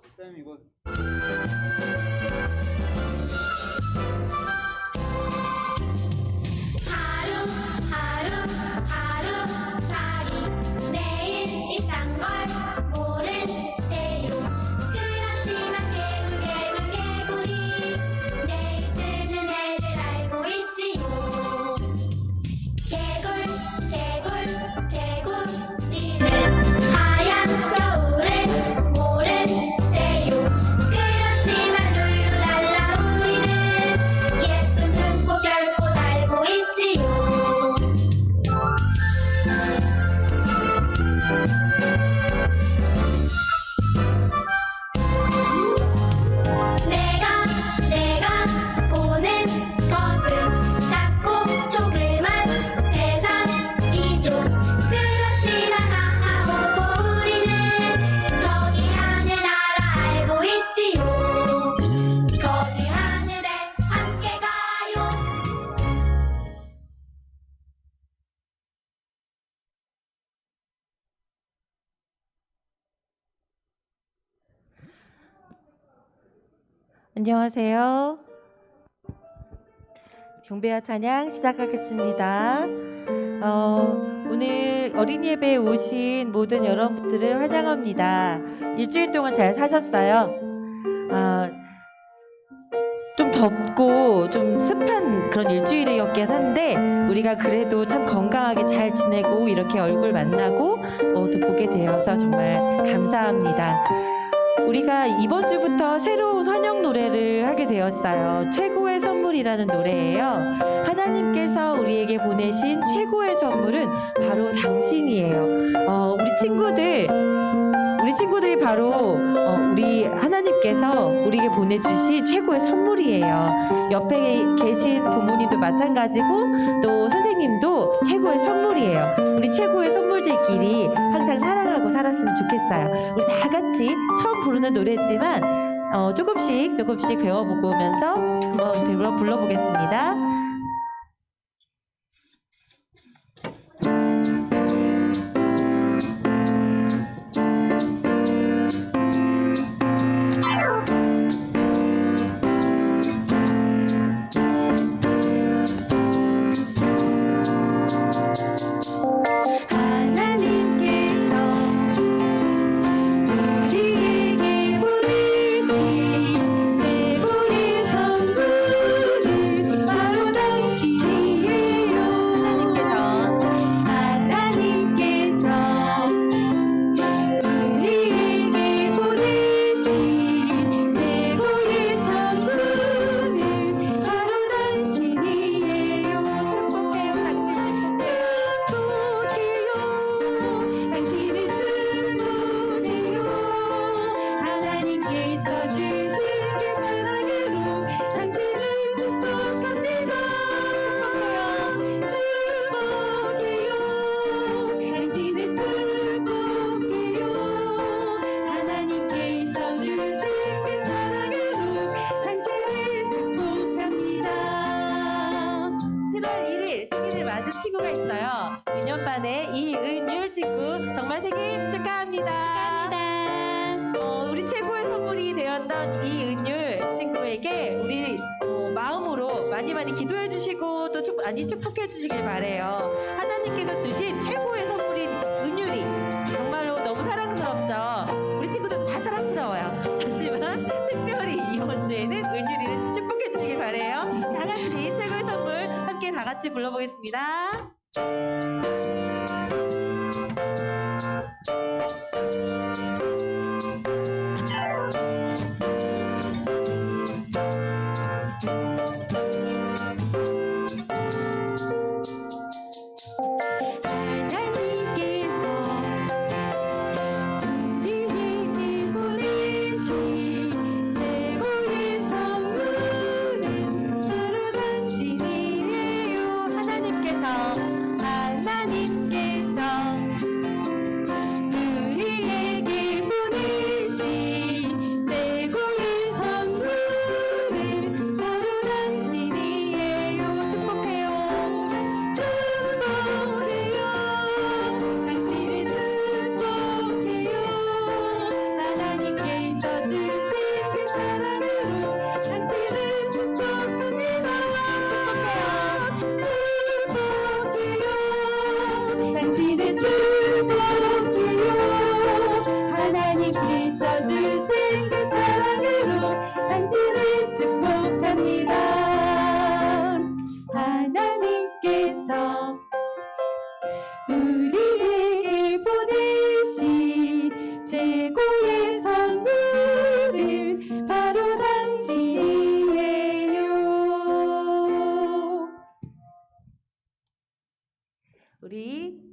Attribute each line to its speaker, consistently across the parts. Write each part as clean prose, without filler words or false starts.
Speaker 1: 집사님 이거
Speaker 2: 하루살이 내일 있단 걸 모른대요. 그렇지만 개구리 내일 쓰는 애들 알고 있지요. 개구리는 하얀 겨울을 모른대요. 그렇지만 룰루랄라 우리는 예쁜 등꽃 별꽃 알고 있지요. 내가 보는 것은 작고 조그만 세상이죠. 그렇지만 하하호호 우리는 저기 하늘 나라 알고 있지요. 거기 하늘에 함께 가요.
Speaker 3: 안녕하세요. 경배와 찬양 시작하겠습니다. 오늘 어린이 예배에 오신 모든 여러분들을 환영합니다. 일주일 동안 잘 사셨어요? 좀 덥고 좀 습한 그런 일주일이었긴 한데 우리가 그래도 참 건강하게 잘 지내고 이렇게 얼굴 만나고 또 보게 되어서 정말 감사합니다. 우리가 이번 주부터 새로운 환영 노래를 하게 되었어요. 최고의 선물이라는 노래예요. 하나님께서 우리에게 보내신 최고의 선물은 바로 당신이에요. 우리 친구들이 바로 우리 하나님께서 우리에게 보내주신 최고의 선물이에요. 옆에 계신 부모님도 마찬가지고 또 선생님도 최고의 선물이에요. 우리 최고의 선물들끼리 항상 사랑하고 살았으면 좋겠어요. 우리 다 같이 처음 부르는 노래지만 조금씩 배워보면서 한번 불러보겠습니다. 친구가 있어요. 유년반의 이은율 친구 정말 생일 축하합니다. 우리 최고의 선물이 되었던 이은율 친구에게 우리 마음으로 많이 기도해 주시고 또 많이 축복해 주시길 바래요. 하나님께서 주신 최고의 선물인 은율이 정말로 너무 사랑스럽죠. 우리 친구들도 다 사랑스러워요. 하지만 특별히 이번 주에는 은율이를 축복해 주시길 바래요. 다 같이 최고의 선물 함께 다 같이 불러보겠습니다. 하나님께서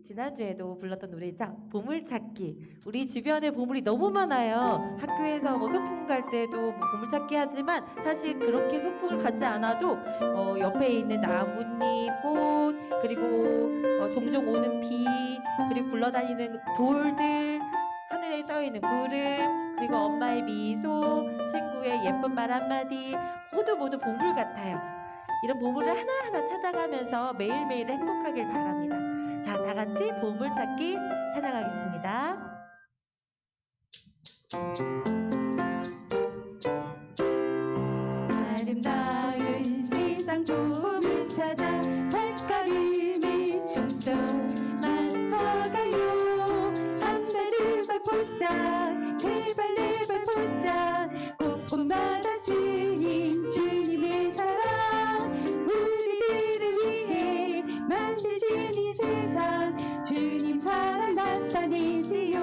Speaker 3: 지난주에도 불렀던 노래죠. 보물찾기. 우리 주변에 보물이 너무 많아요. 학교에서 뭐 소풍 갈 때도 뭐 보물찾기 하지만 사실 그렇게 소풍을 가지 않아도 옆에 있는 나뭇잎, 꽃, 그리고 종종 오는 비, 그리고 굴러다니는 돌들, 하늘에 떠있는 구름, 그리고 엄마의 미소, 친구의 예쁜 말 한마디, 모두 모두 보물 같아요. 이런 보물을 하나하나 찾아가면서 매일매일 행복하길 바랍니다. 자, 다 같이 보물찾기 찬양하겠습니다. 아름다운 세상 보물 찾아 발걸음이 종종 맞춰가요. 한 발을 발포짝 세 발을 발포짝 곳곳마다 스님 주님의 사랑 우리들을 위해 만드신 이 세상 주님 사랑 나타내지요.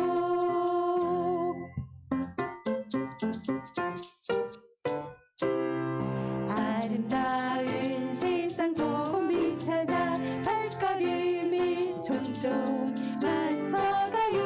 Speaker 3: 아름다운 세상 보물 찾아 발걸음을 종종 맞춰가요.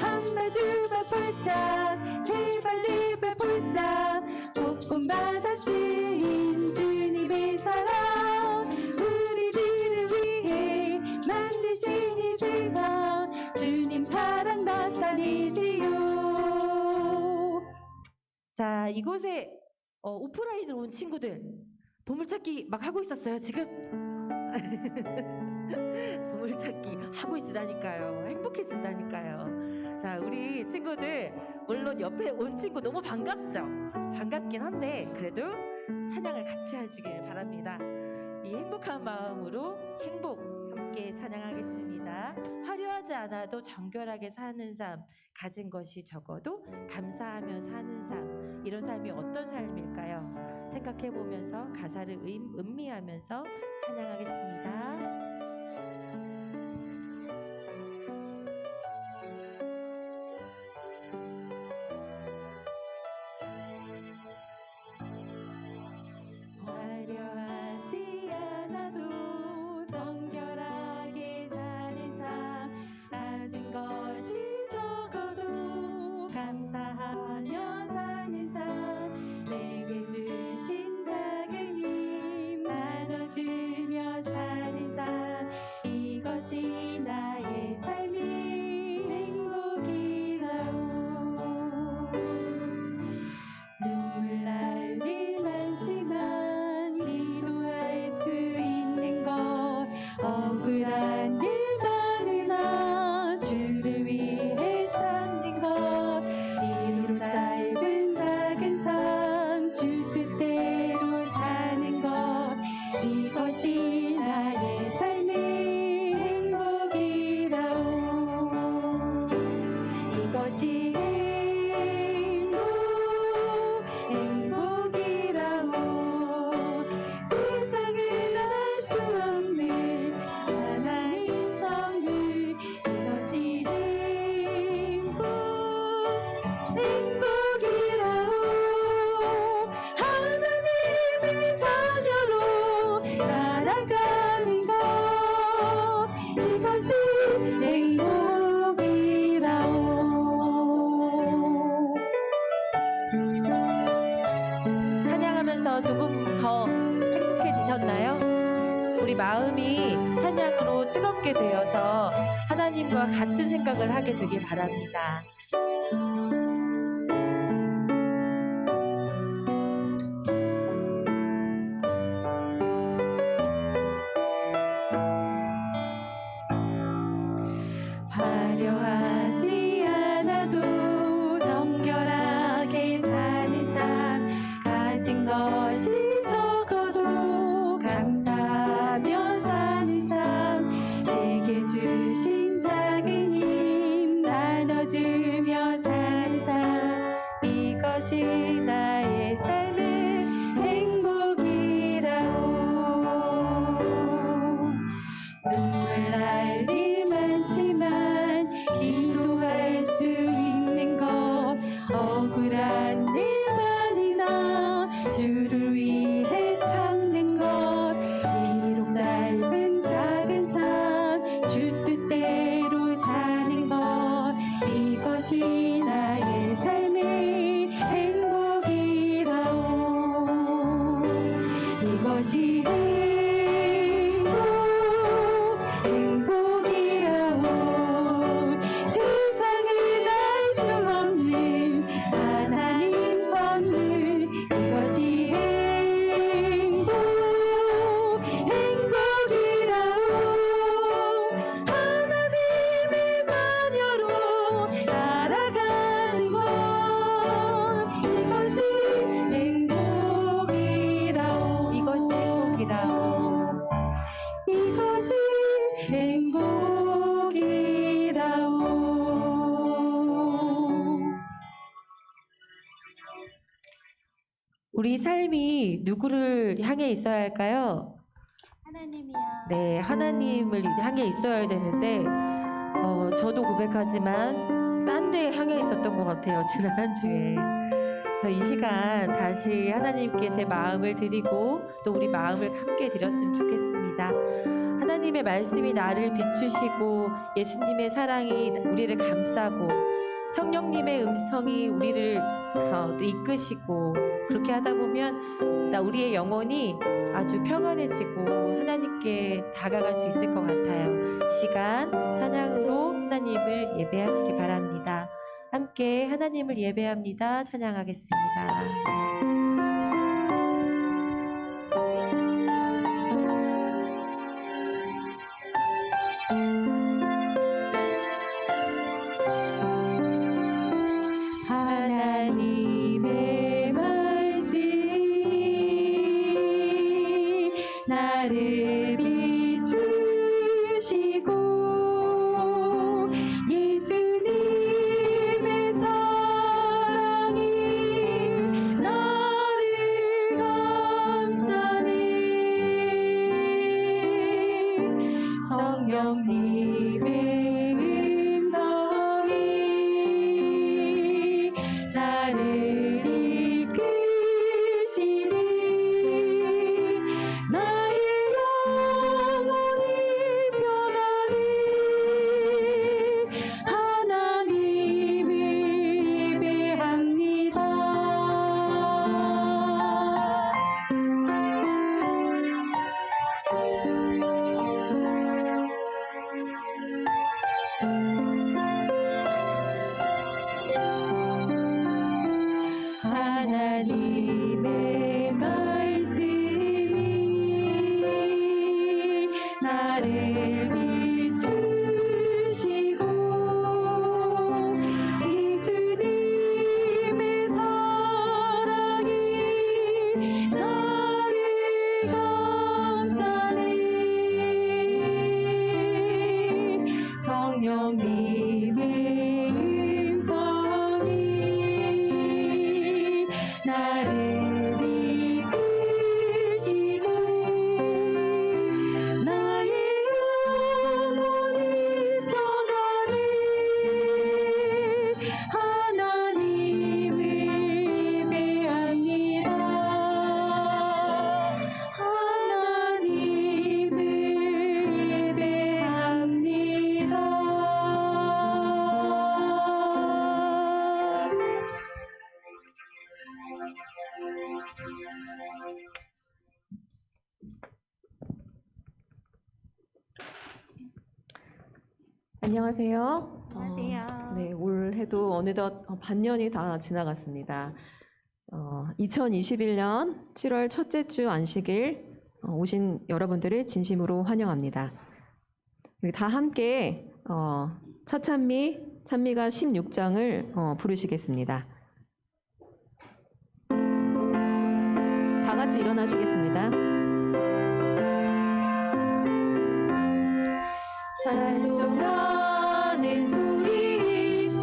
Speaker 3: 한 발 두 발 폴짝 세 발 네 발 폴짝 곳곳마다 쓰인 주님의 사랑 우리들을 위해 만드신 이 세상 주님 사랑 나타내지요. 자, 이곳에 오프라인으로 온 친구들 보물찾기 막 하고 있었어요 지금? 보물찾기 하고 있으라니까요. 행복해진다니까요. 자, 우리 친구들 물론 옆에 온 친구 너무 반갑죠? 반갑긴 한데 그래도 찬양을 같이 해주길 바랍니다. 이 행복한 마음으로 행복 함께 찬양하겠습니다. 화려하지 않아도 정결하게 사는 삶, 가진 것이 적어도 감사하며 사는 삶, 이런 삶이 어떤 삶일까요? 생각해보면서 가사를 음미하면서 찬양하겠습니다. 화려하지 않아도 정결하게 사는 삶, 가진 것이 적어도 감사하며 사는 삶, 내게 주신 작은 힘 나눠주며 사는 삶, 이것이 나의 삶의 행복이라오. 눈물 날 일 많지만 기도할 수 있는 것, 억울한 일 많으나 주를 위해 참는 것, 이루 짧은 작은 삶 주 뜻대로 사는 것, 이것이 나의 삶의 행복이라오. 이것이 행복이라오. 세상은 알 수 없는 하나의 선물, 이것이 행복이라오. 하나님의 자녀로 살아가는 것, 이것이 행복이라오. 찬양하면서 조금 더 행복해지셨나요? 우리 마음이 찬양으로 뜨겁게 되어서 하나님과 같은 생각을 하게 되길 바랍니다. 화려하지 않아도 정결하게 사는 삶, 가진 것이 적어도 감사하며 사는 삶, 내게 주신 작은 힘 나눠주며 사는 삶, 이것이 나의 삶의 행복이라오. 눈물 날 일 많지만 기도할 수 있는 것, 억울한 일만이나 주를 위해 참는 것, 비록 짧은 작은 삶 주 뜻대로 이것이 행복이라고 세상에 알 수 없는 하나님 선물 이것이 행복이라고 하나님의 자녀로 살아가는 것 이것이 행복이라고 이것이 행복이라고 우리 삶이 누구를 향해 있어야 할까요?
Speaker 2: 하나님이요.
Speaker 3: 네, 하나님을 향해 있어야 되는데 저도 고백하지만 딴 데 향해 있었던 것 같아요. 지난 한 주에. 그래서 이 시간 다시 하나님께 제 마음을 드리고 또 우리 마음을 함께 드렸으면 좋겠습니다. 하나님의 말씀이 나를 비추시고 예수님의 사랑이 우리를 감싸고 성령님의 음성이 우리를 또 이끄시고 그렇게 하다 보면 우리의 영혼이 아주 평안해지고 하나님께 다가갈 수 있을 것 같아요. 이 시간 찬양으로 하나님을 예배하시기 바랍니다. 함께 하나님을 예배합니다. 찬양하겠습니다. 하나님의 말씀이 나를 비추시고 예수님의 사랑이 나를 감싸네 성령님의 음성이 나를 이끄시니 나의 영혼이 변하니 하나님을 예배합니다. 하나님의 말씀이 나를 비추시고 예수님의 사랑이 나를 감싸네 성령님의 음성이 나를 이끄시고 나의 영혼이 변하네 하나님을 예배합니다. 하나님을 예배합니다.
Speaker 1: 안녕하세요.
Speaker 2: 안녕하세요.
Speaker 1: 네, 올해도 어느덧 반년이 다 지나갔습니다. 2021년 7월 첫째 주 안식일 오신 여러분들을 진심으로 환영합니다. 우리 다 함께 첫 찬미가 16장을 부르시겠습니다. 다 같이 일어나시겠습니다. 찬송하는 소리 있어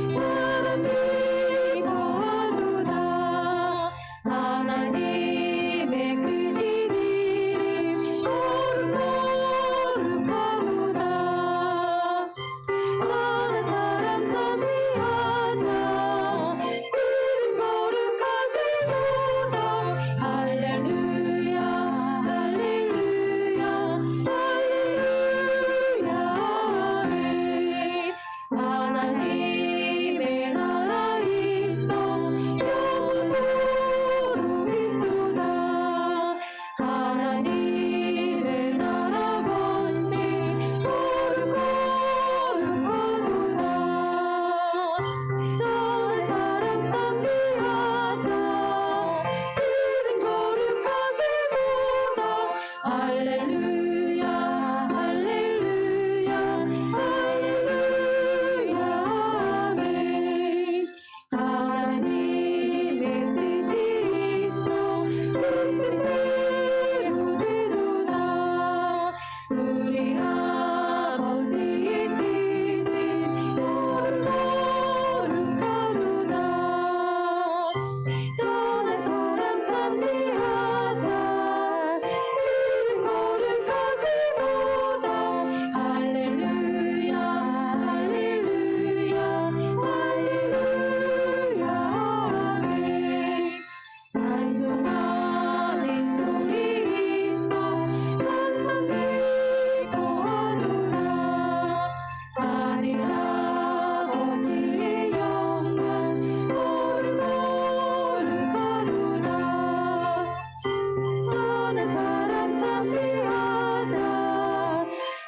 Speaker 1: 사람들이 거하도다 하나님의 크신 이름 거룩하도다 선한 사람 찬미하자 이름 거룩하시도다 할렐루야 할렐루야 할렐루야
Speaker 3: 찬미하자 이른 거룩하시도다 할렐루야 할렐루야 할렐루야 아멘 찬송하는 소리 있어 항상 들고 하노라 하늘 아버지의 영광 거룩거룩하도다 전한 사람 찬미하자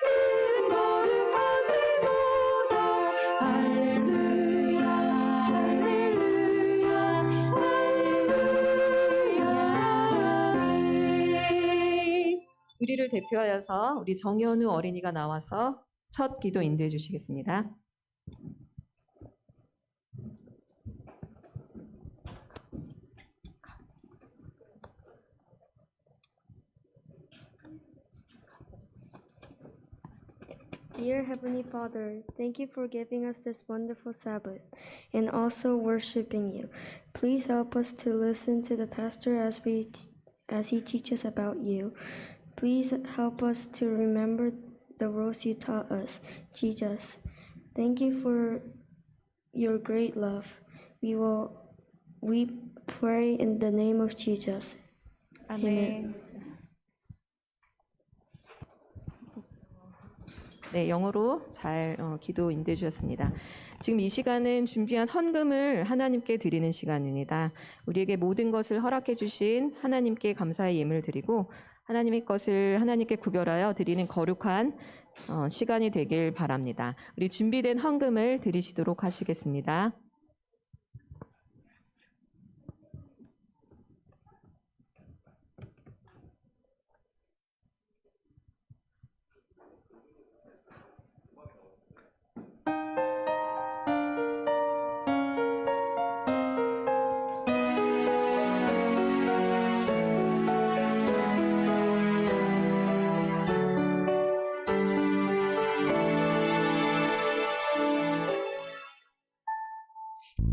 Speaker 3: 이름 거룩하시도다 할렐루야 할렐루야 할렐루야 아멘.
Speaker 1: 우리를 대표하여서 우리 정현우 어린이가 나와서 첫 기도 인도해 주시겠습니다.
Speaker 4: Dear Heavenly Father, thank you for giving us this wonderful Sabbath and also worshiping you. Please help us to listen to the pastor as he teaches about you. Please help us to remember the rules you taught us. Jesus, thank you for your great love. We pray in the name of Jesus. Amen.
Speaker 1: 네, 영어로 잘 기도 인도해 주셨습니다. 지금 이 시간은 준비한 헌금을 하나님께 드리는 시간입니다. 우리에게 모든 것을 허락해 주신 하나님께 감사의 예물을 드리고 하나님의 것을 하나님께 구별하여 드리는 거룩한 시간이 되길 바랍니다. 우리 준비된 헌금을 드리시도록 하시겠습니다.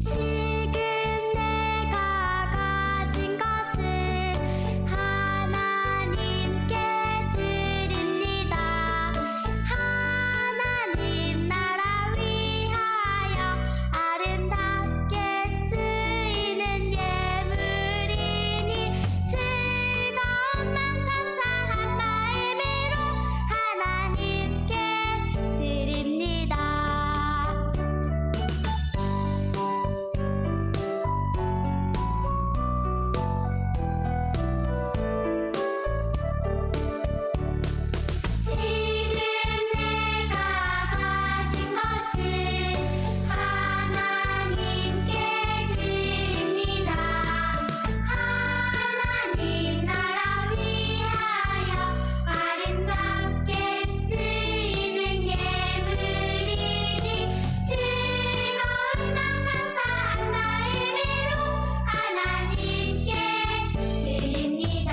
Speaker 2: 지금 내가 가진 것을 하나님께 드립니다. 하나님 나라 위하여 아름답게 쓰이는 예물이니 즐거운 맘 감사한 마음으로 하나님께 드립니다. 지금 내가 가진 것을 하나님께 드립니다. 하나님 나라 위하여 아름답게 쓰이는 예물이니 즐거운 맘 감사한 마음으로 하나님께 드립니다.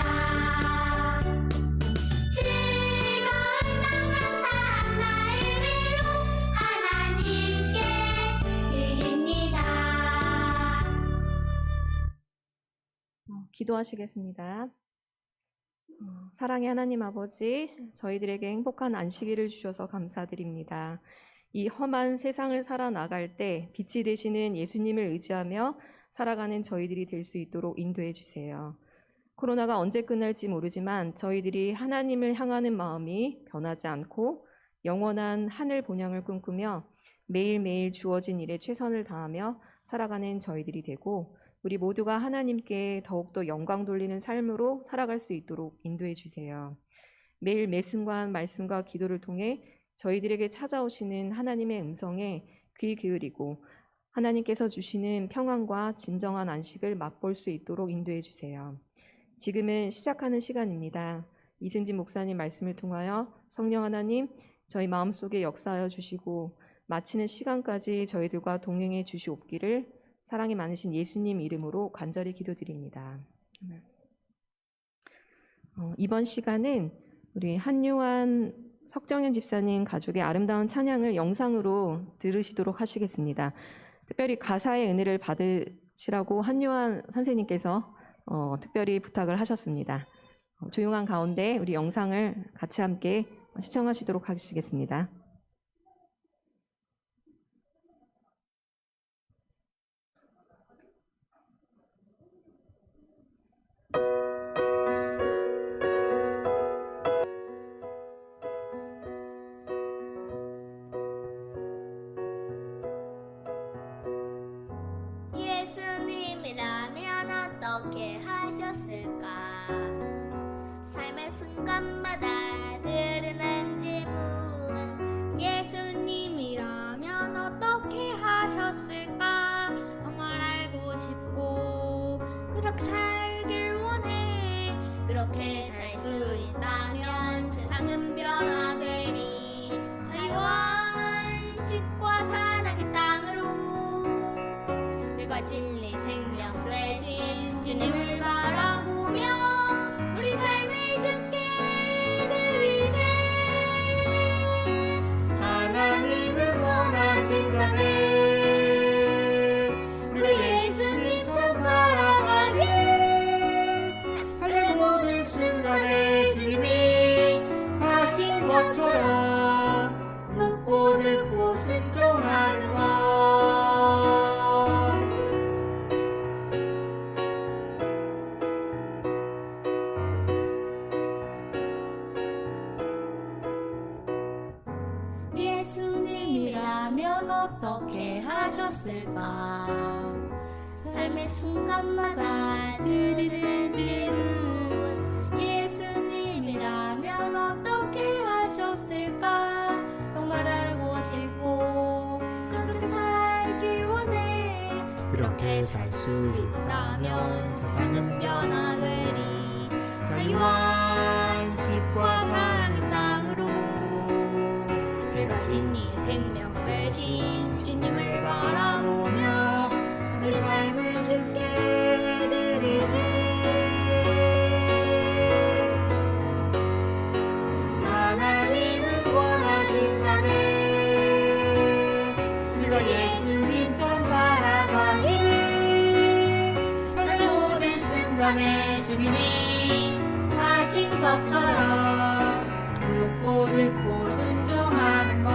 Speaker 2: 즐거운 맘 감사한 마음으로 하나님께 드립니다.
Speaker 1: 기도하시겠습니다. 사랑의 하나님 아버지, 저희들에게 행복한 안식일을 주셔서 감사드립니다. 이 험한 세상을 살아나갈 때 빛이 되시는 예수님을 의지하며 살아가는 저희들이 될 수 있도록 인도해 주세요. 코로나가 언제 끝날지 모르지만 저희들이 하나님을 향하는 마음이 변하지 않고 영원한 하늘 본향을 꿈꾸며 매일매일 주어진 일에 최선을 다하며 살아가는 저희들이 되고 우리 모두가 하나님께 더욱더 영광 돌리는 삶으로 살아갈 수 있도록 인도해 주세요. 매일 매 순간 말씀과 기도를 통해 저희들에게 찾아오시는 하나님의 음성에 귀 기울이고 하나님께서 주시는 평안과 진정한 안식을 맛볼 수 있도록 인도해 주세요. 지금은 시작하는 시간입니다. 이승진 목사님 말씀을 통하여 성령 하나님 저희 마음속에 역사하여 주시고 마치는 시간까지 저희들과 동행해 주시옵기를 사랑이 많으신 예수님 이름으로 간절히 기도드립니다. 이번 시간은 우리 한요한 석정현 집사님 가족의 아름다운 찬양을 영상으로 들으시도록 하시겠습니다. 특별히 가사의 은혜를 받으시라고 한요한 선생님께서 특별히 부탁을 하셨습니다. 조용한 가운데 우리 영상을 같이 함께 시청하시도록 하시겠습니다.
Speaker 2: 예수님이라면 어떻게 하셨을까? 삶의 순간마다 드러난 질문은 예수님이라면 어떻게 하셨을까? 정말 알고 싶고 그렇게 살길 원해. 그렇게 살 수 있다면 세상은 변화되리. 자유와 안식과 사랑의 땅으로 길과 진리 생명 되신 주님을 바라보며 우리 삶을 주께 드리세. 하나님을 원하신다네. 우리 예수님처럼 살아가길. 삶의 모든 순간에 주님이 하신 것처럼 묻고 듣고 순종하는 것. 예수님이라면 어떻게 하셨을까? 삶의 순간마다 드리는 질문. 예수님이라면 어떻게 하셨을까? 정말 알고 싶고 그렇게 살길 원해. 그렇게 살 수 있다면 세상은 변화되리. 자유와 안식과 사랑의 땅으로 길과 진리 생명 되신 주님을 바라보며 우리 삶을 주께 드리세. 하나님은 원하신다네. 우리가 예수님처럼 살아가길. 삶의 모든 순간에 주님이 하신 것처럼 묻고 듣고 순종하는 것.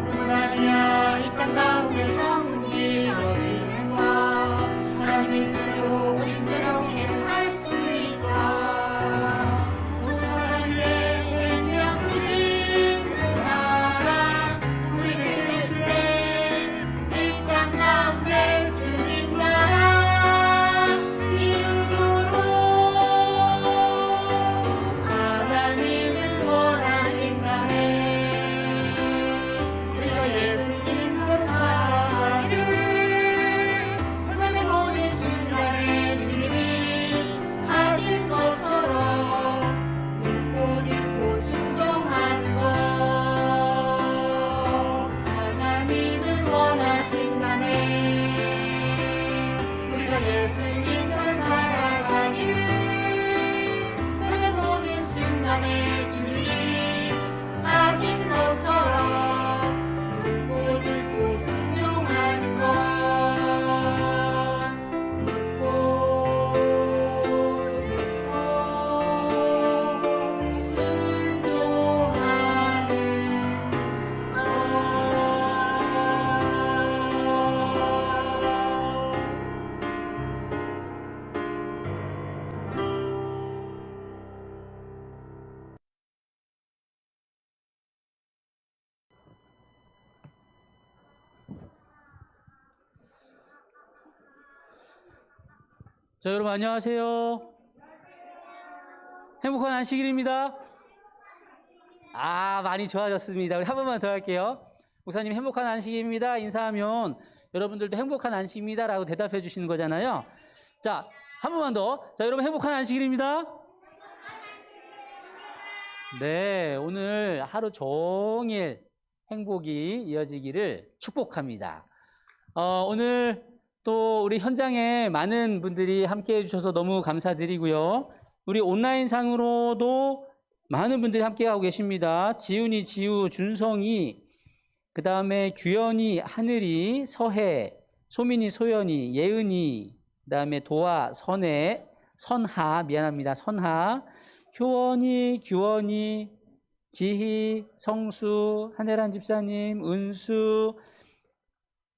Speaker 2: 꿈은 아니야. 이 땅 가운데 천국이 이루어지는 것. 하나님 뜻대로 우린 그렇게 살 수 있어. 모든 사람 위해 생명 주신 그 사랑 우리를 주실 때 이 땅 가운데 주님 나라 이루도록 하나님은 원하신다네. 우리가 예수님처럼 살아가기를. 삶의 모든 순간에 주님이 하신 것처럼 묻고 듣고 순종하는 것. 하나님은 원하신다네. 우리가 예수님처럼 살아가기를. 삶의 모든 순간에 주님이 하신 것처럼 묻고 듣고 순종하는 것. 묻고 듣고 순종하는 것.
Speaker 5: 자, 여러분 안녕하세요. 행복한 안식일입니다. 많이 좋아졌습니다. 우리 한 번만 더 할게요. 목사님 행복한 안식일입니다. 인사하면 여러분들도 행복한 안식입니다 라고 대답해 주시는 거잖아요. 자, 한 번만 더. 자, 여러분 행복한 안식일입니다. 네, 오늘 하루 종일 행복이 이어지기를 축복합니다. 오늘 또 우리 현장에 많은 분들이 함께 해주셔서 너무 감사드리고요. 우리 온라인상으로도 많은 분들이 함께하고 계십니다. 지훈이, 지우, 준성이, 그 다음에 규현이, 하늘이, 서해, 소민이, 소연이, 예은이, 그다음에 도아, 선혜, 선하, 미안합니다. 선하, 효원이, 규원이, 지희, 성수, 한혜란 집사님, 은수,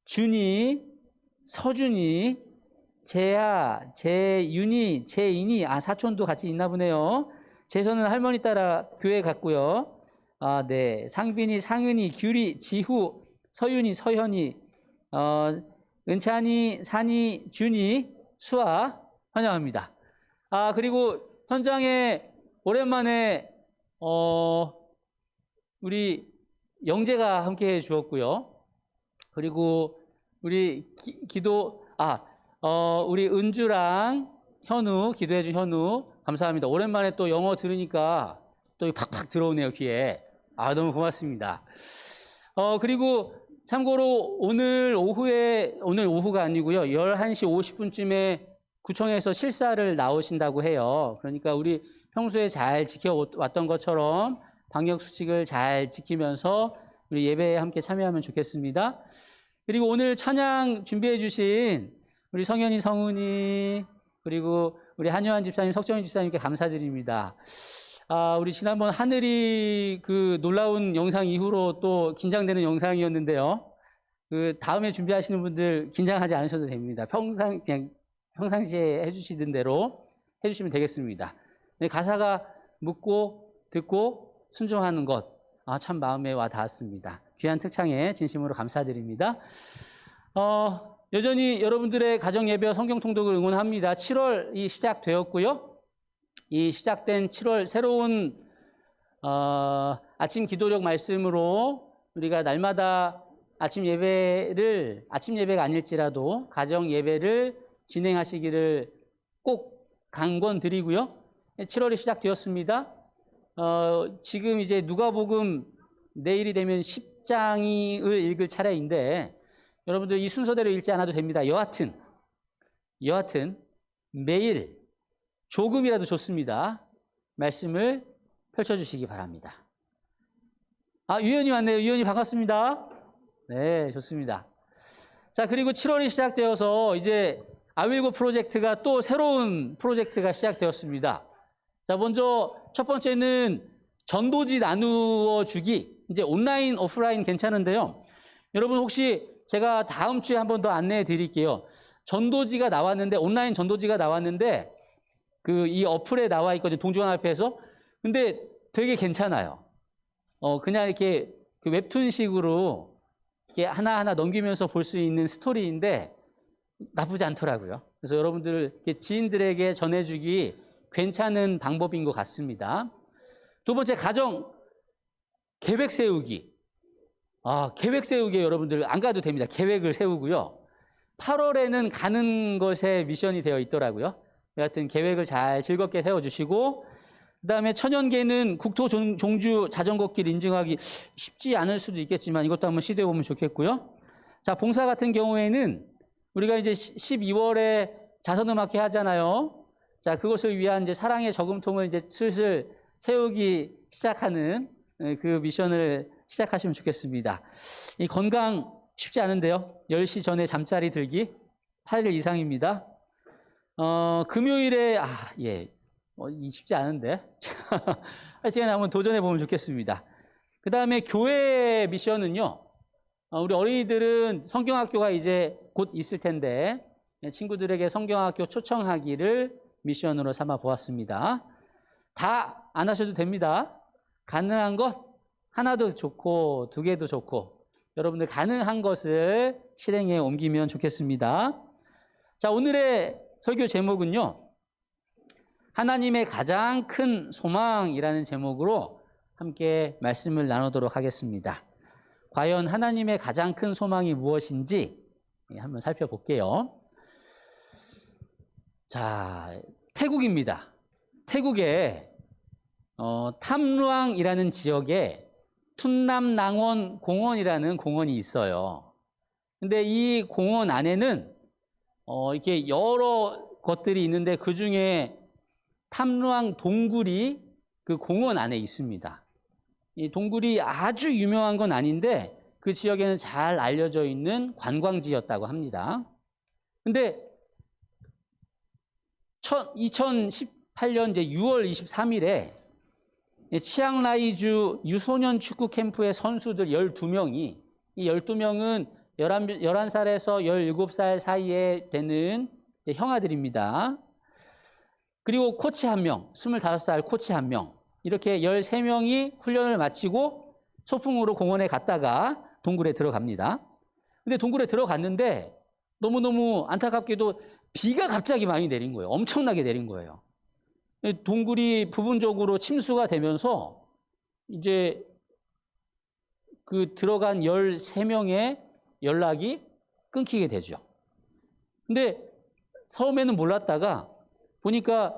Speaker 5: 준이, 서준이, 재아, 재윤이, 재인이, 사촌도 같이 있나 보네요. 재선은 할머니 따라 교회 갔고요. 네. 상빈이, 상은이, 규리, 지후, 서윤이, 서현이, 은찬이, 산이, 준이, 수아, 환영합니다. 그리고 현장에 오랜만에, 우리 영재가 함께 해 주었고요. 그리고 우리 우리 은주랑 현우, 기도해 준 현우, 감사합니다. 오랜만에 또 영어 들으니까 또 팍팍 들어오네요, 귀에. 너무 고맙습니다. 그리고 참고로 오늘 오후가 아니고요. 11시 50분쯤에 구청에서 실사를 나오신다고 해요. 그러니까 우리 평소에 잘 지켜왔던 것처럼 방역수칙을 잘 지키면서 우리 예배에 함께 참여하면 좋겠습니다. 그리고 오늘 찬양 준비해 주신 우리 성현이, 성훈이, 그리고 우리 한요한 집사님, 석정희 집사님께 감사드립니다. 우리 지난번 하늘이 그 놀라운 영상 이후로 또 긴장되는 영상이었는데요. 그 다음에 준비하시는 분들 긴장하지 않으셔도 됩니다. 그냥 평상시에 해주시던 대로 해주시면 되겠습니다. 가사가 묻고 듣고 순종하는 것, 참 마음에 와 닿았습니다. 귀한 특창에 진심으로 감사드립니다. 여전히 여러분들의 가정 예배와 성경 통독을 응원합니다. 7월이 시작되었고요. 이 시작된 7월 새로운 아침 기도력 말씀으로 우리가 날마다 아침 예배가 아닐지라도 가정 예배를 진행하시기를 꼭 강권드리고요. 7월이 시작되었습니다. 지금 이제 누가복음 내일이 되면 10장을 읽을 차례인데 여러분들 이 순서대로 읽지 않아도 됩니다. 여하튼 매일 조금이라도 좋습니다. 말씀을 펼쳐주시기 바랍니다. 유연이 왔네요. 유연이 반갑습니다. 네, 좋습니다. 자, 그리고 7월이 시작되어서 이제 아윌고 프로젝트가 또 새로운 프로젝트가 시작되었습니다. 자, 먼저 첫 번째는 전도지 나누어 주기. 이제 온라인, 오프라인 괜찮은데요. 여러분 혹시 제가 다음 주에 한 번 더 안내해 드릴게요. 전도지가 나왔는데, 온라인 전도지가 나왔는데, 이 어플에 나와 있거든요. 동중환합회에서. 근데 되게 괜찮아요. 그냥 이렇게 웹툰식으로 이렇게 하나하나 넘기면서 볼 수 있는 스토리인데, 나쁘지 않더라고요. 그래서 여러분들 지인들에게 전해주기 괜찮은 방법인 것 같습니다. 두 번째, 가정 계획 세우기. 계획 세우기에 여러분들 안 가도 됩니다. 계획을 세우고요. 8월에는 가는 것에 미션이 되어 있더라고요. 여하튼 계획을 잘 즐겁게 세워주시고, 그 다음에 천연계는 국토 종주 자전거길 인증하기 쉽지 않을 수도 있겠지만 이것도 한번 시도해 보면 좋겠고요. 자, 봉사 같은 경우에는 우리가 이제 12월에 자선음악회 하잖아요. 자, 그것을 위한 이제 사랑의 저금통을 이제 슬슬 세우기 시작하는 그 미션을 시작하시면 좋겠습니다. 이 건강 쉽지 않은데요. 10시 전에 잠자리 들기 8일 이상입니다. 금요일에 이 쉽지 않은데 하여튼 한번 도전해 보면 좋겠습니다. 그 다음에 교회 미션은요. 우리 어린이들은 성경학교가 이제 곧 있을 텐데 친구들에게 성경학교 초청하기를 미션으로 삼아 보았습니다. 다 안 하셔도 됩니다. 가능한 것 하나도 좋고 2개도 좋고 여러분들 가능한 것을 실행에 옮기면 좋겠습니다. 자, 오늘의 설교 제목은요. 하나님의 가장 큰 소망이라는 제목으로 함께 말씀을 나누도록 하겠습니다. 과연 하나님의 가장 큰 소망이 무엇인지 한번 살펴볼게요. 자, 태국입니다. 태국에 탐루앙이라는 지역에 툰남낭원 공원이라는 공원이 있어요. 근데 이 공원 안에는 이렇게 여러 것들이 있는데 그 중에 탐루앙 동굴이 그 공원 안에 있습니다. 이 동굴이 아주 유명한 건 아닌데 그 지역에는 잘 알려져 있는 관광지였다고 합니다. 근데 2018년 이제 6월 23일에 치앙라이주 유소년 축구 캠프의 선수들 12명이, 이 12명은 11살에서 17살 사이에 되는 형아들입니다. 그리고 코치 1명, 25살 코치 1명, 이렇게 13명이 훈련을 마치고 소풍으로 공원에 갔다가 동굴에 들어갑니다. 근데 동굴에 들어갔는데 너무너무 안타깝게도 비가 갑자기 많이 내린 거예요. 엄청나게 내린 거예요. 동굴이 부분적으로 침수가 되면서 이제 그 들어간 13명의 연락이 끊기게 되죠. 근데 처음에는 몰랐다가 보니까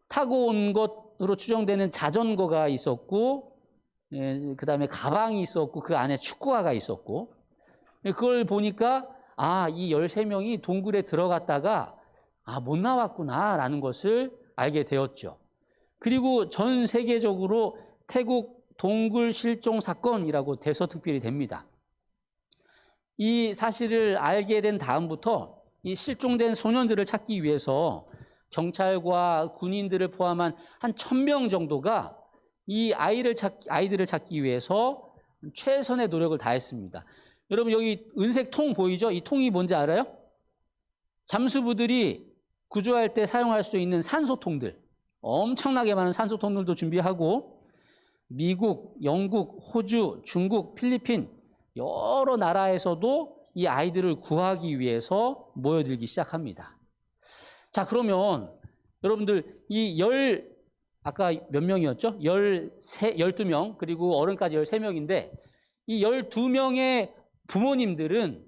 Speaker 5: 타고 온 것으로 추정되는 자전거가 있었고, 그 다음에 가방이 있었고, 그 안에 축구화가 있었고, 그걸 보니까 이 13명이 동굴에 들어갔다가 못 나왔구나라는 것을 알게 되었죠. 그리고 전 세계적으로 태국 동굴 실종 사건이라고 대서특필이 됩니다. 이 사실을 알게 된 다음부터 이 실종된 소년들을 찾기 위해서 경찰과 군인들을 포함한 한 1000명 정도가 이 아이들을 찾기 위해서 최선의 노력을 다했습니다. 여러분 여기 은색 통 보이죠? 이 통이 뭔지 알아요? 잠수부들이 구조할 때 사용할 수 있는 산소통들, 엄청나게 많은 산소통들도 준비하고 미국, 영국, 호주, 중국, 필리핀 여러 나라에서도 이 아이들을 구하기 위해서 모여들기 시작합니다. 자, 그러면 여러분들 아까 몇 명이었죠? 12명, 그리고 어른까지 13명인데 이 12명의 부모님들은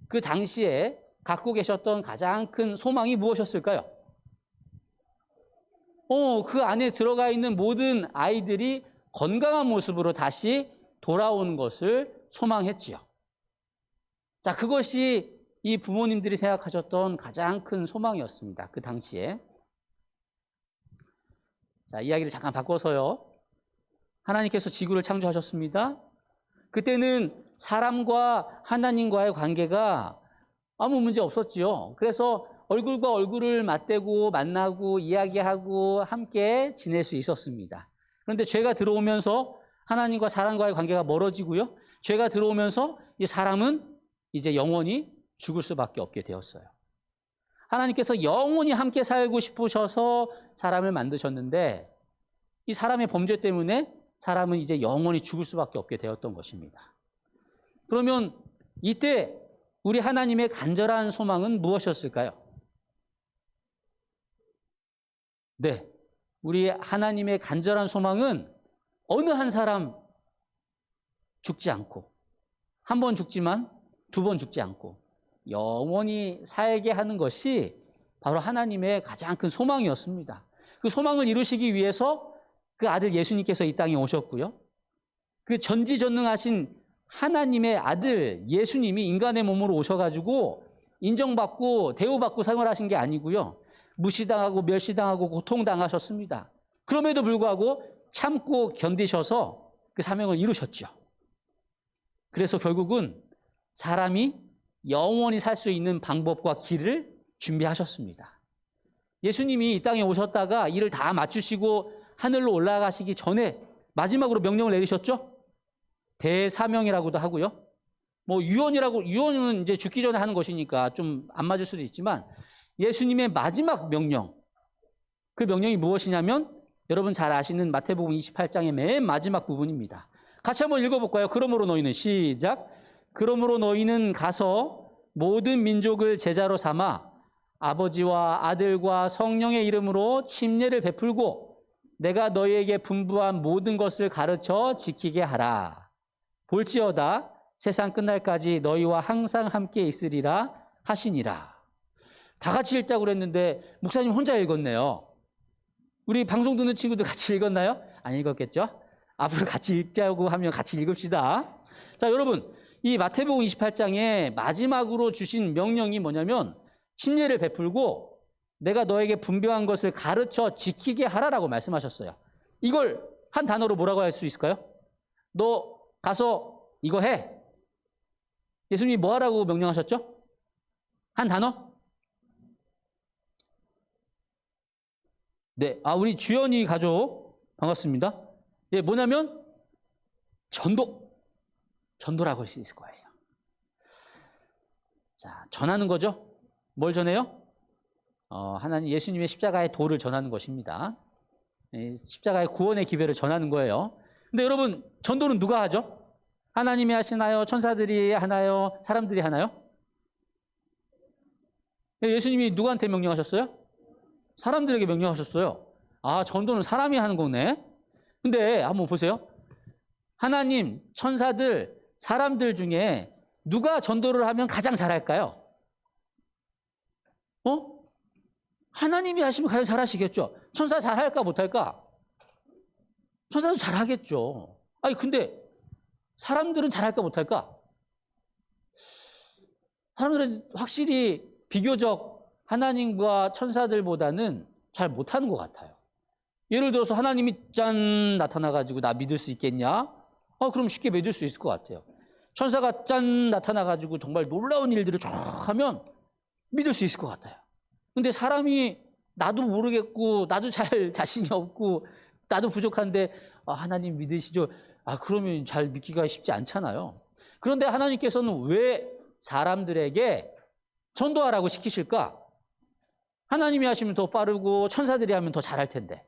Speaker 5: 그 당시에 갖고 계셨던 가장 큰 소망이 무엇이었을까요? 그 안에 들어가 있는 모든 아이들이 건강한 모습으로 다시 돌아오는 것을 소망했지요. 자, 그것이 이 부모님들이 생각하셨던 가장 큰 소망이었습니다. 그 당시에. 자, 이야기를 잠깐 바꿔서요. 하나님께서 지구를 창조하셨습니다. 그때는 사람과 하나님과의 관계가 아무 문제 없었지요. 그래서 얼굴과 얼굴을 맞대고 만나고 이야기하고 함께 지낼 수 있었습니다. 그런데 죄가 들어오면서 하나님과 사람과의 관계가 멀어지고요. 죄가 들어오면서 이 사람은 이제 영원히 죽을 수밖에 없게 되었어요. 하나님께서 영원히 함께 살고 싶으셔서 사람을 만드셨는데 이 사람의 범죄 때문에 사람은 이제 영원히 죽을 수밖에 없게 되었던 것입니다. 그러면 이때 우리 하나님의 간절한 소망은 무엇이었을까요? 네, 우리 하나님의 간절한 소망은 어느 한 사람 죽지 않고 한 번 죽지만 2번 죽지 않고 영원히 살게 하는 것이 바로 하나님의 가장 큰 소망이었습니다. 그 소망을 이루시기 위해서 그 아들 예수님께서 이 땅에 오셨고요. 그 전지전능하신 하나님의 아들 예수님이 인간의 몸으로 오셔가지고 인정받고 대우받고 생활하신 게 아니고요. 무시당하고 멸시당하고 고통당하셨습니다. 그럼에도 불구하고 참고 견디셔서 그 사명을 이루셨죠. 그래서 결국은 사람이 영원히 살 수 있는 방법과 길을 준비하셨습니다. 예수님이 이 땅에 오셨다가 일을 다 마치시고 하늘로 올라가시기 전에 마지막으로 명령을 내리셨죠? 대사명이라고도 하고요. 유언은 이제 죽기 전에 하는 것이니까 좀 안 맞을 수도 있지만 예수님의 마지막 명령, 그 명령이 무엇이냐면 여러분 잘 아시는 마태복음 28장의 맨 마지막 부분입니다. 같이 한번 읽어볼까요? 그러므로 너희는 시작. 그러므로 너희는 가서 모든 민족을 제자로 삼아 아버지와 아들과 성령의 이름으로 침례를 베풀고 내가 너희에게 분부한 모든 것을 가르쳐 지키게 하라. 볼지어다 세상 끝날까지 너희와 항상 함께 있으리라 하시니라. 다 같이 읽자고 그랬는데 목사님 혼자 읽었네요. 우리 방송 듣는 친구들 같이 읽었나요? 안 읽었겠죠? 앞으로 같이 읽자고 하면 같이 읽읍시다. 자, 여러분, 이 마태복음 28장에 마지막으로 주신 명령이 뭐냐면 침례를 베풀고 내가 너에게 분별한 것을 가르쳐 지키게 하라라고 말씀하셨어요. 이걸 한 단어로 뭐라고 할 수 있을까요? 너 가서 이거 해. 예수님이 뭐 하라고 명령하셨죠? 한 단어? 네, 우리 주연이 가족 반갑습니다. 예, 뭐냐면 전도라고 할 수 있을 거예요. 자, 전하는 거죠. 뭘 전해요? 하나님 예수님의 십자가의 도를 전하는 것입니다. 십자가의 구원의 기별을 전하는 거예요. 근데 여러분, 전도는 누가 하죠? 하나님이 하시나요? 천사들이 하나요? 사람들이 하나요? 예수님이 누구한테 명령하셨어요? 사람들에게 명령하셨어요. 전도는 사람이 하는 거네. 근데 한번 보세요. 하나님, 천사들, 사람들 중에 누가 전도를 하면 가장 잘할까요? 하나님이 하시면 가장 잘하시겠죠. 천사 잘할까 못할까? 천사도 잘하겠죠. 근데 사람들은 잘할까 못할까? 사람들은 확실히 비교적 하나님과 천사들보다는 잘 못하는 것 같아요. 예를 들어서 하나님이 짠 나타나가지고 나 믿을 수 있겠냐? 그럼 쉽게 믿을 수 있을 것 같아요. 천사가 짠 나타나가지고 정말 놀라운 일들을 쫙 하면 믿을 수 있을 것 같아요. 근데 사람이 나도 모르겠고 나도 잘 자신이 없고 나도 부족한데 하나님 믿으시죠? 그러면 잘 믿기가 쉽지 않잖아요. 그런데 하나님께서는 왜 사람들에게 전도하라고 시키실까? 하나님이 하시면 더 빠르고 천사들이 하면 더 잘할 텐데.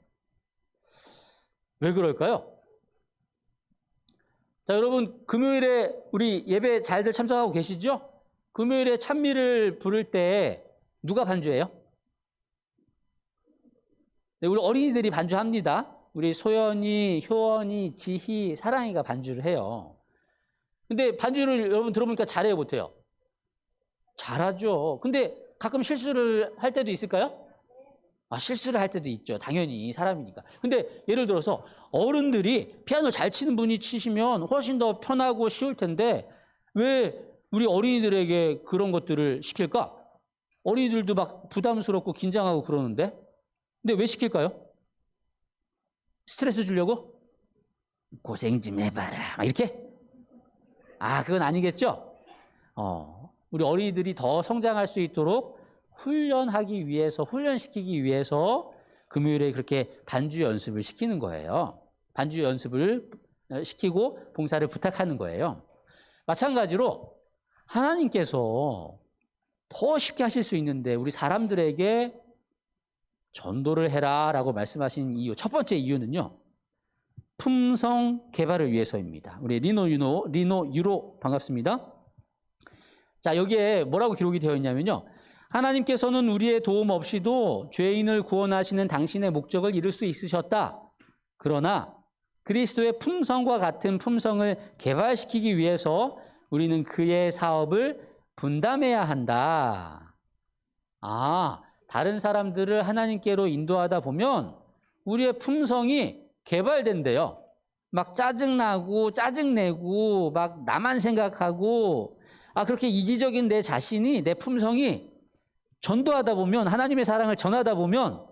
Speaker 5: 왜 그럴까요? 자, 여러분, 금요일에 우리 예배 잘들 참석하고 계시죠? 금요일에 찬미를 부를 때 누가 반주해요? 네, 우리 어린이들이 반주합니다. 우리 소연이, 효원이, 지희, 사랑이가 반주를 해요. 근데 반주를 여러분 들어보니까 잘해요, 못해요? 잘하죠. 근데 가끔 실수를 할 때도 있을까요? 실수를 할 때도 있죠. 당연히 사람이니까. 근데 예를 들어서 어른들이 피아노 잘 치는 분이 치시면 훨씬 더 편하고 쉬울 텐데 왜 우리 어린이들에게 그런 것들을 시킬까? 어린이들도 막 부담스럽고 긴장하고 그러는데 근데 왜 시킬까요? 스트레스 주려고? 고생 좀 해봐라. 막 이렇게? 그건 아니겠죠? 우리 어린이들이 더 성장할 수 있도록 훈련하기 위해서, 훈련시키기 위해서 금요일에 그렇게 반주 연습을 시키는 거예요. 반주 연습을 시키고 봉사를 부탁하는 거예요. 마찬가지로 하나님께서 더 쉽게 하실 수 있는데 우리 사람들에게 전도를 해라라고 말씀하신 이유, 첫 번째 이유는요. 품성 개발을 위해서입니다. 우리 리노 유로 반갑습니다. 자, 여기에 뭐라고 기록이 되어 있냐면요. 하나님께서는 우리의 도움 없이도 죄인을 구원하시는 당신의 목적을 이룰 수 있으셨다. 그러나 그리스도의 품성과 같은 품성을 개발시키기 위해서 우리는 그의 사업을 분담해야 한다. 다른 사람들을 하나님께로 인도하다 보면 우리의 품성이 개발된대요. 막 짜증나고 짜증내고 막 나만 생각하고 그렇게 이기적인 내 자신이, 내 품성이 전도하다 보면, 하나님의 사랑을 전하다 보면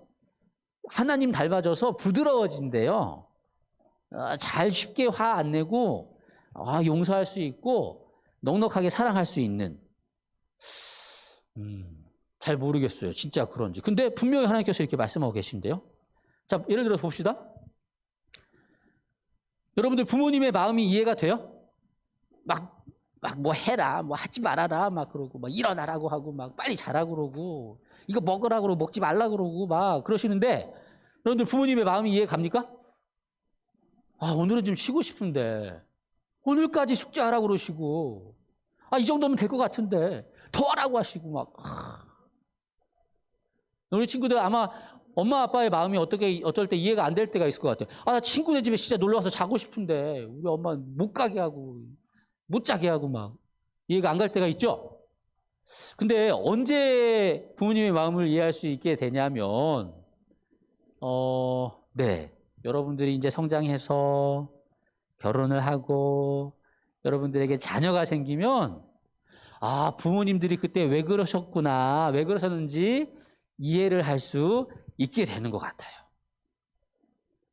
Speaker 5: 하나님 닮아져서 부드러워진대요. 잘 쉽게 화 안 내고 용서할 수 있고 넉넉하게 사랑할 수 있는. 잘 모르겠어요. 진짜 그런지. 근데 분명히 하나님께서 이렇게 말씀하고 계신데요. 자, 예를 들어 봅시다. 여러분들 부모님의 마음이 이해가 돼요? 막 뭐 해라, 뭐 하지 말아라, 막 그러고, 막 일어나라고 하고, 막 빨리 자라고 그러고, 이거 먹으라고 그러고, 먹지 말라고 그러고, 막 그러시는데, 여러분들 부모님의 마음이 이해 갑니까? 오늘은 좀 쉬고 싶은데, 오늘까지 숙제하라고 그러시고, 이 정도면 될 것 같은데, 더 하라고 하시고, 막. 우리 친구들 아마 엄마 아빠의 마음이 어떨 때 이해가 안 될 때가 있을 것 같아요. 나 친구네 집에 진짜 놀러 와서 자고 싶은데, 우리 엄마 못 가게 하고, 못 자게 하고 막 이해가 안 갈 때가 있죠. 근데 언제 부모님의 마음을 이해할 수 있게 되냐면 여러분들이 이제 성장해서 결혼을 하고 여러분들에게 자녀가 생기면 부모님들이 그때 왜 그러셨구나, 왜 그러셨는지 이해를 할 수 있게 되는 것 같아요.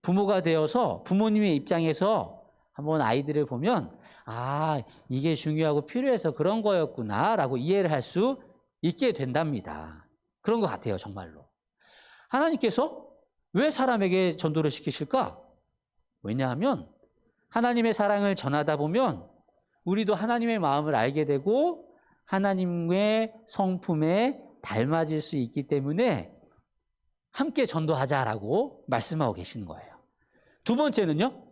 Speaker 5: 부모가 되어서 부모님의 입장에서 한번 아이들을 보면 아, 이게 중요하고 필요해서 그런 거였구나라고 이해를 할 수 있게 된답니다. 그런 것 같아요, 정말로. 하나님께서 왜 사람에게 전도를 시키실까? 왜냐하면 하나님의 사랑을 전하다 보면 우리도 하나님의 마음을 알게 되고 하나님의 성품에 닮아질 수 있기 때문에 함께 전도하자라고 말씀하고 계시는 거예요. 두 번째는요,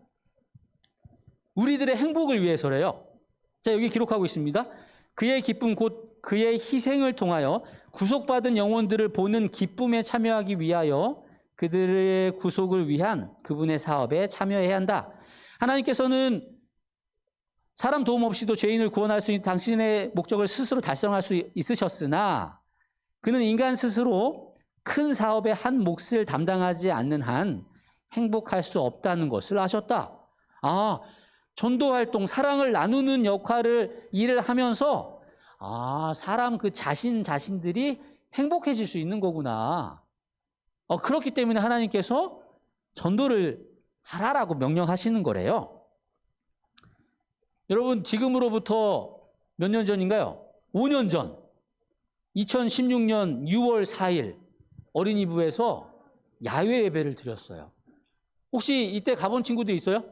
Speaker 5: 우리들의 행복을 위해서래요. 자, 여기 기록하고 있습니다. 그의 기쁨 곧 그의 희생을 통하여 구속받은 영혼들을 보는 기쁨에 참여하기 위하여 그들의 구속을 위한 그분의 사업에 참여해야 한다. 하나님께서는 사람 도움 없이도 죄인을 구원할 수 있는 당신의 목적을 스스로 달성할 수 있으셨으나 그는 인간 스스로 큰 사업의 한 몫을 담당하지 않는 한 행복할 수 없다는 것을 아셨다. 아, 전도 활동, 사랑을 나누는 일을 하면서 사람 그 자신들이 행복해질 수 있는 거구나. 그렇기 때문에 하나님께서 전도를 하라라고 명령하시는 거래요. 여러분, 지금으로부터 몇 년 전인가요? 5년 전, 2016년 6월 4일 어린이부에서 야외 예배를 드렸어요. 혹시 이때 가본 친구도 있어요?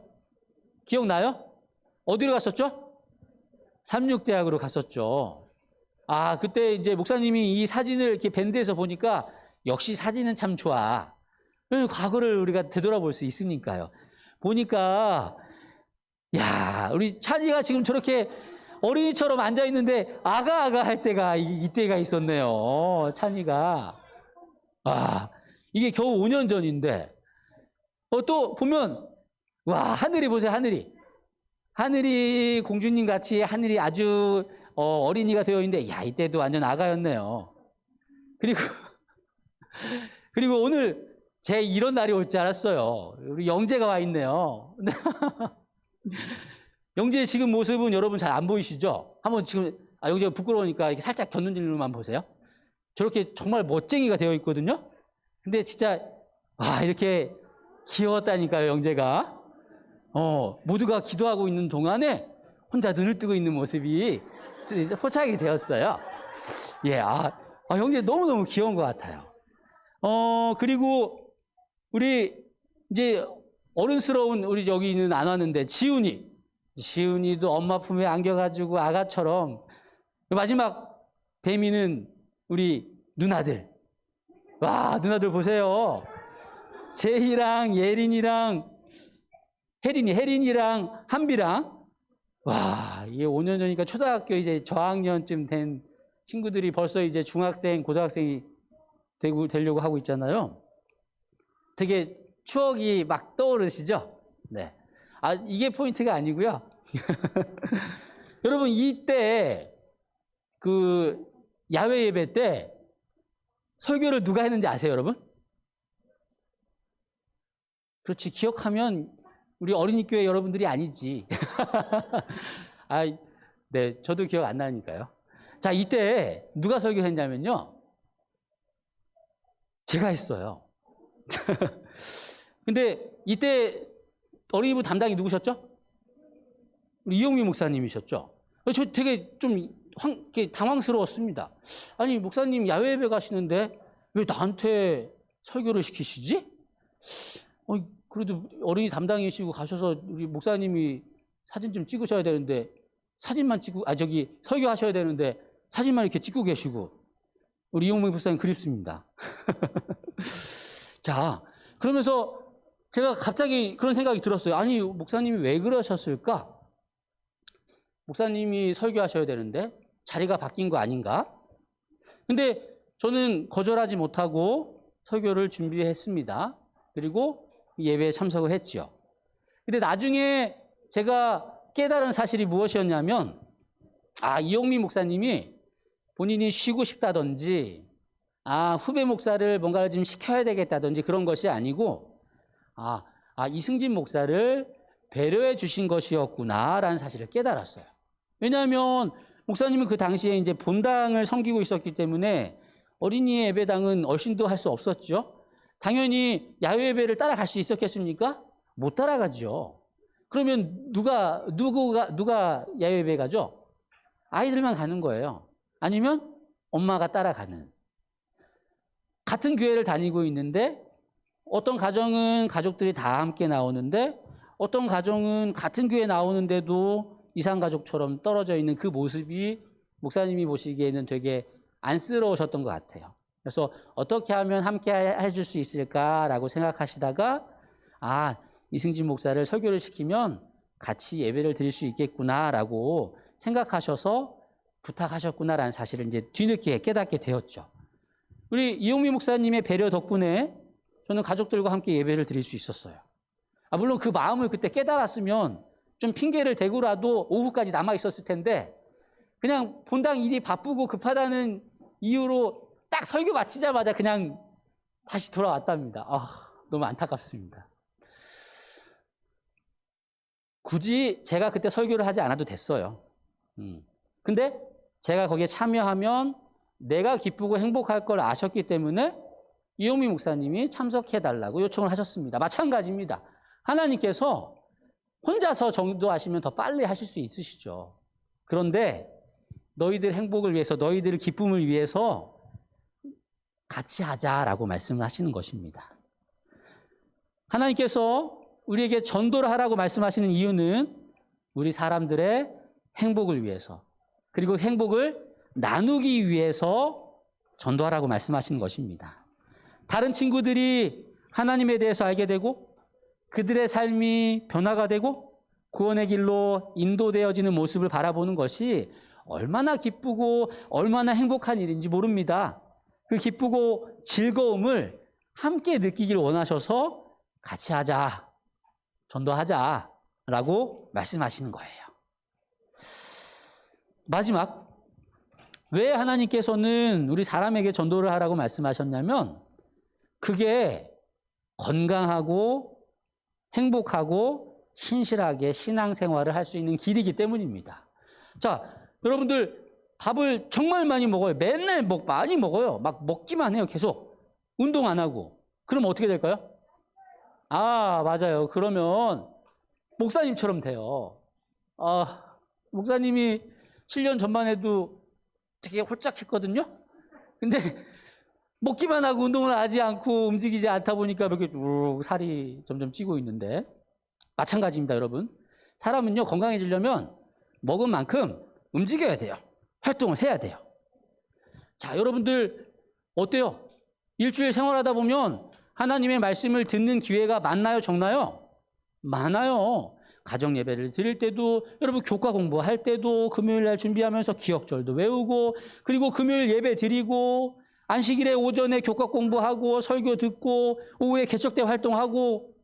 Speaker 5: 기억나요? 어디로 갔었죠? 삼육대학으로 갔었죠. 그때 이제 목사님이 이 사진을 이렇게 밴드에서 보니까 역시 사진은 참 좋아. 과거를 우리가 되돌아볼 수 있으니까요. 보니까 야, 우리 찬이가 지금 저렇게 어린이처럼 앉아 있는데 아가 할 때가 이때가 있었네요. 찬이가. 이게 겨우 5년 전인데 또 보면 와, 하늘이 보세요. 하늘이 공주님 같이 하늘이 아주 어린이가 되어 있는데 야, 이때도 완전 아가였네요. 그리고 오늘 제 이런 날이 올 줄 알았어요. 우리 영재가 와 있네요. 영재의 지금 모습은 여러분 잘 안 보이시죠? 한번 지금 영재가 부끄러우니까 이렇게 살짝 곁눈질로만 보세요. 저렇게 정말 멋쟁이가 되어 있거든요. 근데 진짜 이렇게 귀여웠다니까요, 영재가. 모두가 기도하고 있는 동안에 혼자 눈을 뜨고 있는 모습이 포착이 되었어요. 예, 영재 너무너무 귀여운 것 같아요. 그리고 우리 이제 어른스러운 우리 여기는 안 왔는데 지훈이도 엄마 품에 안겨가지고 아가처럼 마지막 데미는 우리 누나들. 와, 누나들 보세요. 제희랑 예린이랑 혜린이랑 한비랑 이게 5년 전이니까 초등학교 이제 저학년쯤 된 친구들이 벌써 이제 중학생, 고등학생이 되려고 하고 있잖아요. 되게 추억이 막 떠오르시죠? 네. 이게 포인트가 아니고요. 여러분, 이때 그 야외 예배 때 설교를 누가 했는지 아세요, 여러분? 그렇지, 기억하면 우리 어린이교회 여러분들이 아니지. 네, 저도 기억 안 나니까요. 자, 이때 누가 설교했냐면요, 제가 했어요. 근데 이때 어린이부 담당이 누구셨죠? 우리 이용미 목사님이셨죠. 저 되게 좀 당황스러웠습니다. 아니, 목사님 야외 예배 가시는데 왜 나한테 설교를 시키시지? 그래도 어린이 담당이시고 가셔서 우리 목사님이 사진 좀 찍으셔야 되는데 사진만 찍고 설교하셔야 되는데 사진만 이렇게 찍고 계시고 우리 이용미 목사님 그립습니다. 자, 그러면서 제가 갑자기 그런 생각이 들었어요. 아니, 목사님이 왜 그러셨을까? 목사님이 설교하셔야 되는데 자리가 바뀐 거 아닌가? 근데 저는 거절하지 못하고 설교를 준비했습니다. 그리고 예배에 참석을 했죠. 근데 나중에 제가 깨달은 사실이 무엇이었냐면, 이용미 목사님이 본인이 쉬고 싶다든지, 후배 목사를 뭔가를 좀 시켜야 되겠다든지 그런 것이 아니고, 이승진 목사를 배려해 주신 것이었구나라는 사실을 깨달았어요. 왜냐하면 목사님은 그 당시에 이제 본당을 섬기고 있었기 때문에 어린이 예배당은 얼씬도 할 수 없었죠. 당연히 야외 예배를 따라갈 수 있었겠습니까? 못 따라가죠. 그러면 누가 야외예배 가죠? 아이들만 가는 거예요. 아니면 엄마가 따라가는. 같은 교회를 다니고 있는데 어떤 가정은 가족들이 다 함께 나오는데 어떤 가정은 같은 교회 나오는데도 이산가족처럼 떨어져 있는 그 모습이 목사님이 보시기에는 되게 안쓰러우셨던 것 같아요. 그래서 어떻게 하면 함께 해줄 수 있을까라고 생각하시다가 이승진 목사를 설교를 시키면 같이 예배를 드릴 수 있겠구나라고 생각하셔서 부탁하셨구나라는 사실을 이제 뒤늦게 깨닫게 되었죠. 우리 이용미 목사님의 배려 덕분에 저는 가족들과 함께 예배를 드릴 수 있었어요. 물론 그 마음을 그때 깨달았으면 좀 핑계를 대고라도 오후까지 남아 있었을 텐데 그냥 본당 일이 바쁘고 급하다는 이유로 딱 설교 마치자마자 그냥 다시 돌아왔답니다. 너무 안타깝습니다. 굳이 제가 그때 설교를 하지 않아도 됐어요. 근데 제가 거기에 참여하면 내가 기쁘고 행복할 걸 아셨기 때문에 이용미 목사님이 참석해달라고 요청을 하셨습니다. 마찬가지입니다. 하나님께서 혼자서 전도하시면 더 빨리 하실 수 있으시죠. 그런데 너희들 행복을 위해서, 너희들 기쁨을 위해서 같이 하자라고 말씀을 하시는 것입니다. 하나님께서 우리에게 전도를 하라고 말씀하시는 이유는 우리 사람들의 행복을 위해서, 그리고 행복을 나누기 위해서 전도하라고 말씀하시는 것입니다. 다른 친구들이 하나님에 대해서 알게 되고 그들의 삶이 변화가 되고 구원의 길로 인도되어지는 모습을 바라보는 것이 얼마나 기쁘고 얼마나 행복한 일인지 모릅니다. 그 기쁘고 즐거움을 함께 느끼기를 원하셔서 같이 하자, 전도하자라고 말씀하시는 거예요. 마지막, 왜 하나님께서는 우리 사람에게 전도를 하라고 말씀하셨냐면 그게 건강하고 행복하고 신실하게 신앙생활을 할 수 있는 길이기 때문입니다. 자, 여러분들 밥을 정말 많이 먹어요. 맨날 많이 먹어요. 막 먹기만 해요. 계속. 운동 안 하고. 그럼 어떻게 될까요? 맞아요. 그러면 목사님처럼 돼요. 목사님이 7년 전만 해도 되게 홀짝했거든요. 근데 먹기만 하고 운동을 하지 않고 움직이지 않다 보니까 이렇게 살이 점점 찌고 있는데 마찬가지입니다, 여러분. 사람은요, 건강해지려면 먹은 만큼 움직여야 돼요. 활동을 해야 돼요. 자, 여러분들 어때요? 일주일 생활하다 보면 하나님의 말씀을 듣는 기회가 많나요, 적나요? 많아요. 가정 예배를 드릴 때도, 여러분 교과 공부할 때도, 금요일 날 준비하면서 기억절도 외우고, 그리고 금요일 예배 드리고, 안식일에 오전에 교과 공부하고, 설교 듣고, 오후에 개척대 활동하고,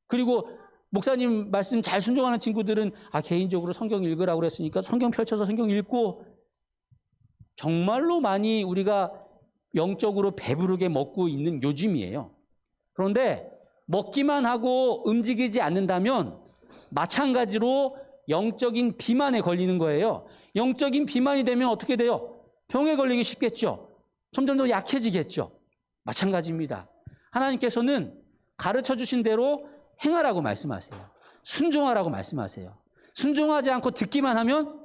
Speaker 5: 그리고 목사님 말씀 잘 순종하는 친구들은 개인적으로 성경 읽으라고 그랬으니까 성경 펼쳐서 성경 읽고, 정말로 많이 우리가 영적으로 배부르게 먹고 있는 요즘이에요. 그런데 먹기만 하고 움직이지 않는다면 마찬가지로 영적인 비만에 걸리는 거예요. 영적인 비만이 되면 어떻게 돼요? 병에 걸리기 쉽겠죠. 점점 더 약해지겠죠. 마찬가지입니다. 하나님께서는 가르쳐 주신 대로 행하라고 말씀하세요. 순종하라고 말씀하세요. 순종하지 않고 듣기만 하면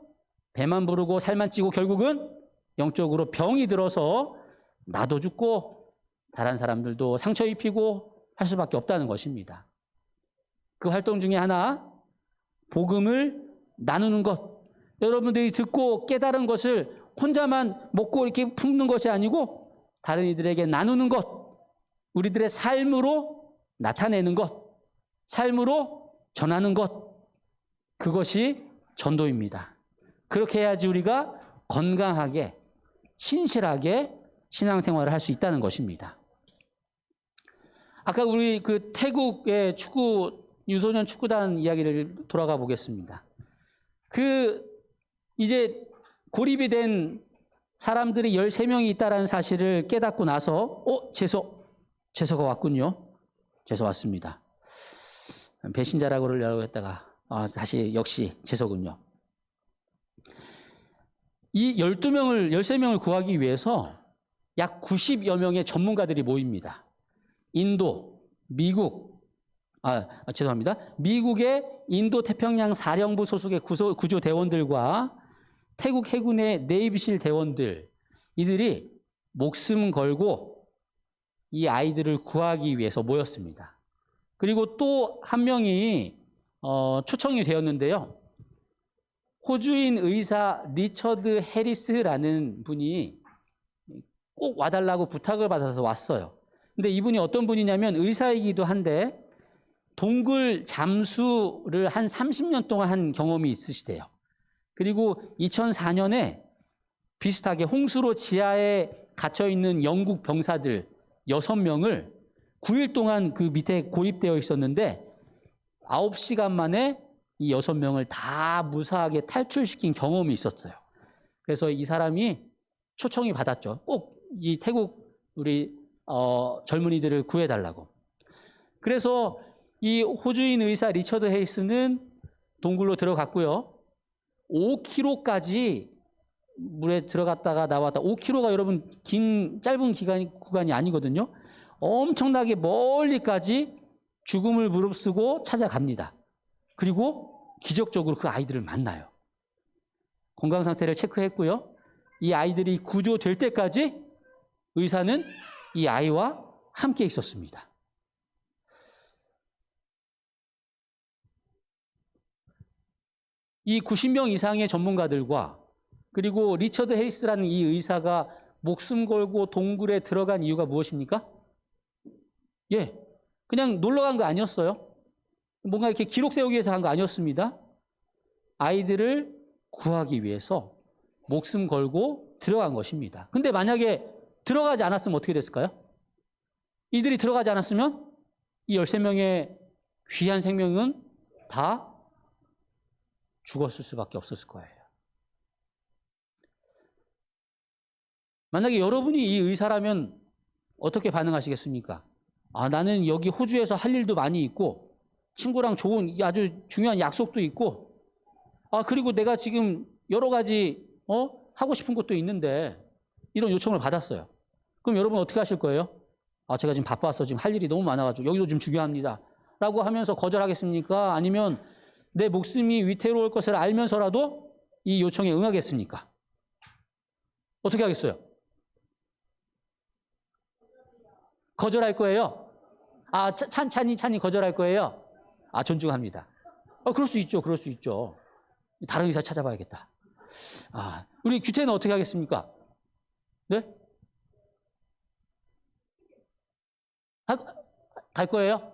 Speaker 5: 배만 부르고 살만 찌고 결국은 영적으로 병이 들어서 나도 죽고 다른 사람들도 상처 입히고 할 수밖에 없다는 것입니다. 그 활동 중에 하나, 복음을 나누는 것. 여러분들이 듣고 깨달은 것을 혼자만 먹고 이렇게 품는 것이 아니고 다른 이들에게 나누는 것, 우리들의 삶으로 나타내는 것, 삶으로 전하는 것, 그것이 전도입니다. 그렇게 해야지 우리가 건강하게, 신실하게 신앙생활을 할 수 있다는 것입니다. 아까 우리 그 태국의 유소년 축구단 이야기를 돌아가 보겠습니다. 이제 고립이 된 사람들이 13명이 있다는 사실을 깨닫고 나서, 재서가 왔군요. 재서 왔습니다. 배신자라고 그러려고 했다가, 다시 역시 재서군요. 이 13명을 구하기 위해서 약 90여 명의 전문가들이 모입니다. 인도, 미국, 죄송합니다. 미국의 인도 태평양 사령부 소속의 구조 대원들과 태국 해군의 네이비실 대원들, 이들이 목숨 걸고 이 아이들을 구하기 위해서 모였습니다. 그리고 또 한 명이 초청이 되었는데요. 호주인 의사 리처드 해리스라는 분이 꼭 와달라고 부탁을 받아서 왔어요. 근데 이분이 어떤 분이냐면 의사이기도 한데 동굴 잠수를 한 30년 동안 한 경험이 있으시대요. 그리고 2004년에 비슷하게 홍수로 지하에 갇혀있는 영국 병사들 6명을 9일 동안 그 밑에 고립되어 있었는데 9시간 만에 이 6명을 다 무사하게 탈출시킨 경험이 있었어요. 그래서 이 사람이 초청이 받았죠. 꼭 이 태국 우리 젊은이들을 구해달라고. 그래서 이 호주인 의사 리처드 헤이스는 동굴로 들어갔고요. 5km까지 물에 들어갔다가 나왔다. 5km가 여러분 짧은 구간이 아니거든요. 엄청나게 멀리까지 죽음을 무릅쓰고 찾아갑니다. 그리고 기적적으로 그 아이들을 만나요. 건강 상태를 체크했고요. 이 아이들이 구조될 때까지 의사는 이 아이와 함께 있었습니다. 이 90명 이상의 전문가들과 그리고 리처드 헤이스라는 이 의사가 목숨 걸고 동굴에 들어간 이유가 무엇입니까? 예, 그냥 놀러 간 거 아니었어요. 뭔가 이렇게 기록 세우기 위해서 간 거 아니었습니다. 아이들을 구하기 위해서 목숨 걸고 들어간 것입니다. 근데 만약에 들어가지 않았으면 어떻게 됐을까요? 이들이 들어가지 않았으면 이 13명의 귀한 생명은 다 죽었을 수밖에 없었을 거예요. 만약에 여러분이 이 의사라면 어떻게 반응하시겠습니까? 나는 여기 호주에서 할 일도 많이 있고 친구랑 좋은 아주 중요한 약속도 있고 그리고 내가 지금 여러 가지 하고 싶은 것도 있는데 이런 요청을 받았어요. 그럼 여러분 어떻게 하실 거예요? 제가 지금 바빠서 지금 할 일이 너무 많아가지고 여기도 좀 중요합니다. 라고 하면서 거절하겠습니까? 아니면 내 목숨이 위태로울 것을 알면서라도 이 요청에 응하겠습니까? 어떻게 하겠어요? 거절할 거예요? 찬이 거절할 거예요? 존중합니다. 그럴 수 있죠. 그럴 수 있죠. 다른 의사 찾아봐야겠다. 우리 규태는 어떻게 하겠습니까? 네? 갈 거예요?